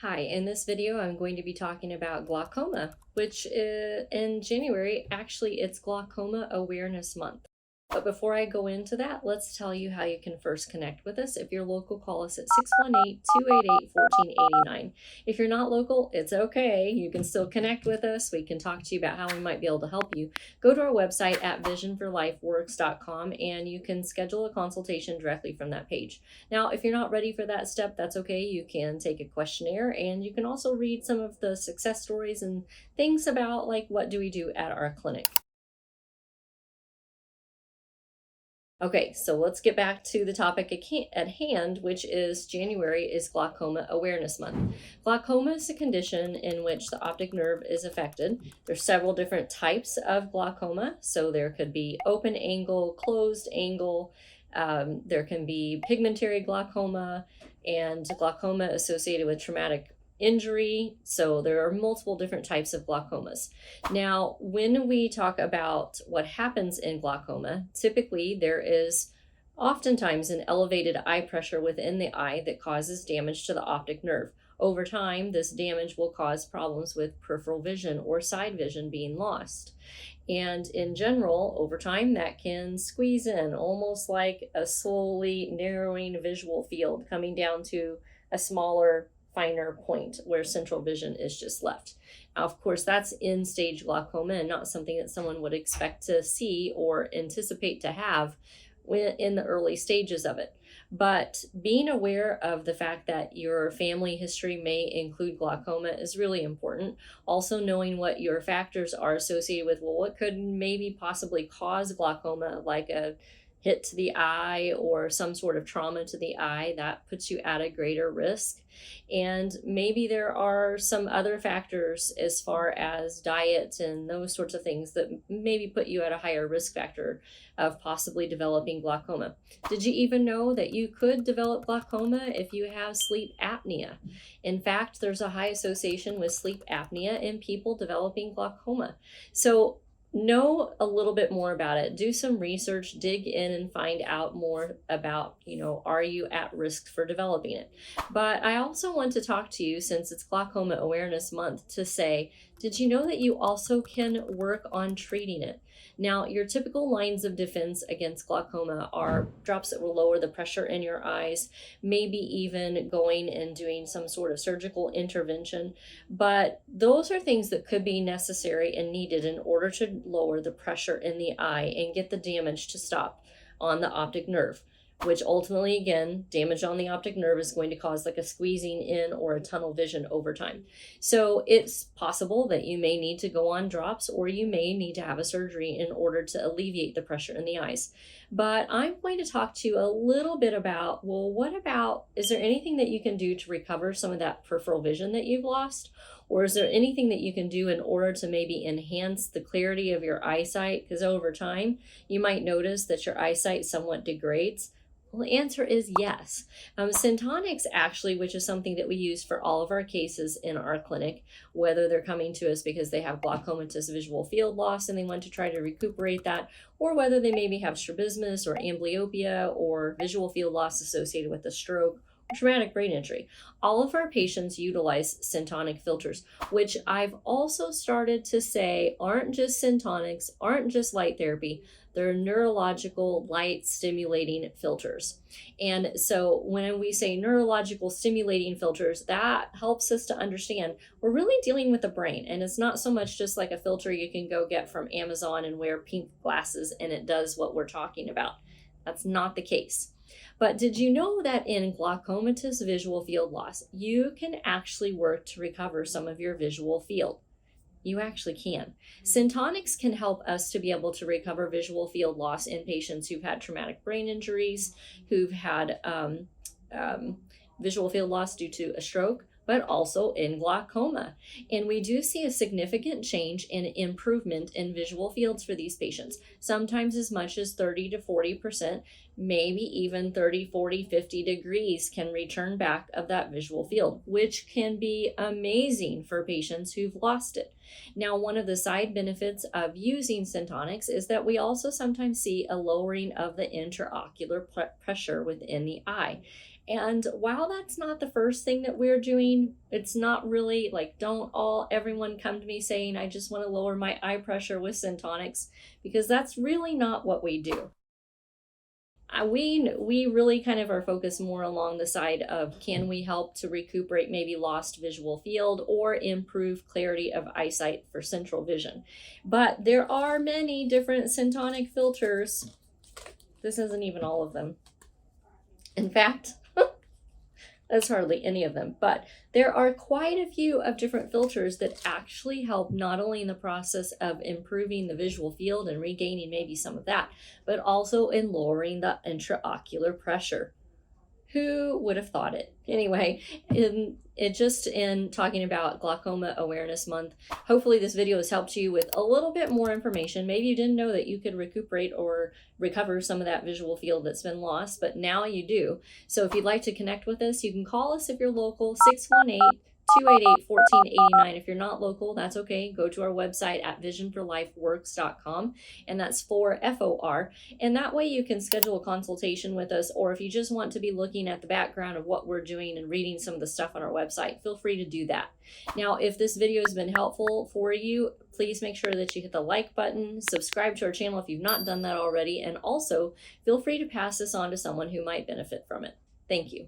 Hi, in this video I'm going to be talking about glaucoma, which in January, actually it's Glaucoma Awareness Month. But before I go into that, let's tell you how you can first connect with us. If you're local, call us at 618-288-1489. If you're not local, it's okay. You can still connect with us. We can talk to you about how we might be able to help you. Go to our website at visionforlifeworks.com and you can schedule a consultation directly from that page. Now, if you're not ready for that step, that's okay. You can take a questionnaire and you can also read some of the success stories and things about like what do we do at our clinic. Okay, so let's get back to the topic at hand, which is January is Glaucoma Awareness Month. Glaucoma is a condition in which the optic nerve is affected. There's several different types of glaucoma. So there could be open angle, closed angle, there can be pigmentary glaucoma and glaucoma associated with traumatic injury. So there are multiple different types of glaucomas. Now, when we talk about what happens in glaucoma, typically there is oftentimes an elevated eye pressure within the eye that causes damage to the optic nerve. Over time, this damage will cause problems with peripheral vision or side vision being lost. And in general, over time, that can squeeze in almost like a slowly narrowing visual field coming down to a smaller finer point where central vision is just left. Now, of course, that's end stage glaucoma and not something that someone would expect to see or anticipate to have in the early stages of it. But being aware of the fact that your family history may include glaucoma is really important. Also knowing what your factors are associated with, well, what could maybe possibly cause glaucoma, like a hit to the eye or some sort of trauma to the eye, that puts you at a greater risk. And maybe there are some other factors as far as diet and those sorts of things that maybe put you at a higher risk factor of possibly developing glaucoma. Did you even know that you could develop glaucoma if you have sleep apnea? In fact, there's a high association with sleep apnea in people developing glaucoma. So know a little bit more about it. Do some research, dig in and find out more about, are you at risk for developing it? But I also want to talk to you, since it's Glaucoma Awareness Month, to say, did you know that you also can work on treating it? Now, your typical lines of defense against glaucoma are drops that will lower the pressure in your eyes, maybe even going and doing some sort of surgical intervention. But those are things that could be necessary and needed in order to lower the pressure in the eye and get the damage to stop on the optic nerve, which ultimately, again, damage on the optic nerve is going to cause like a squeezing in or a tunnel vision over time. So it's possible that you may need to go on drops or you may need to have a surgery in order to alleviate the pressure in the eyes. But I'm going to talk to you a little bit about, well, is there anything that you can do to recover some of that peripheral vision that you've lost? Or is there anything that you can do in order to maybe enhance the clarity of your eyesight? Because over time, you might notice that your eyesight somewhat degrades. Well, the answer is yes. Syntonics actually, which is something that we use for all of our cases in our clinic, whether they're coming to us because they have glaucomatous visual field loss and they want to try to recuperate that, or whether they maybe have strabismus or amblyopia or visual field loss associated with a stroke, traumatic brain injury. All of our patients utilize syntonic filters, which I've also started to say aren't just syntonics, aren't just light therapy. They're neurological light stimulating filters. And so when we say neurological stimulating filters, that helps us to understand we're really dealing with the brain. And it's not so much just like a filter you can go get from Amazon and wear pink glasses and it does what we're talking about. That's not the case. But did you know that in glaucomatous visual field loss, you can actually work to recover some of your visual field? You actually can. Syntonics can help us to be able to recover visual field loss in patients who've had traumatic brain injuries, who've had visual field loss due to a stroke, but also in glaucoma. And we do see a significant change and improvement in visual fields for these patients, sometimes as much as 30 to 40%, maybe even 30, 40, 50 degrees can return back of that visual field, which can be amazing for patients who've lost it. Now, one of the side benefits of using Syntonics is that we also sometimes see a lowering of the intraocular pressure within the eye. And while that's not the first thing that we're doing, it's not really like, don't everyone come to me saying, I just want to lower my eye pressure with Syntonics, because that's really not what we do. We really kind of are focused more along the side of, can we help to recuperate maybe lost visual field or improve clarity of eyesight for central vision. But there are many different Syntonic filters. This isn't even all of them. In fact, that's hardly any of them, but there are quite a few of different filters that actually help not only in the process of improving the visual field and regaining maybe some of that, but also in lowering the intraocular pressure. Who would have thought it? Anyway, in talking about Glaucoma Awareness Month, hopefully this video has helped you with a little bit more information. Maybe you didn't know that you could recuperate or recover some of that visual field that's been lost, but now you do. So if you'd like to connect with us, you can call us if you're local, 618-288-1489. If you're not local, that's okay. Go to our website at visionforlifeworks.com, and that's FOR. And that way you can schedule a consultation with us, or if you just want to be looking at the background of what we're doing and reading some of the stuff on our website, feel free to do that. Now, if this video has been helpful for you, please make sure that you hit the like button, subscribe to our channel if you've not done that already, and also feel free to pass this on to someone who might benefit from it. Thank you.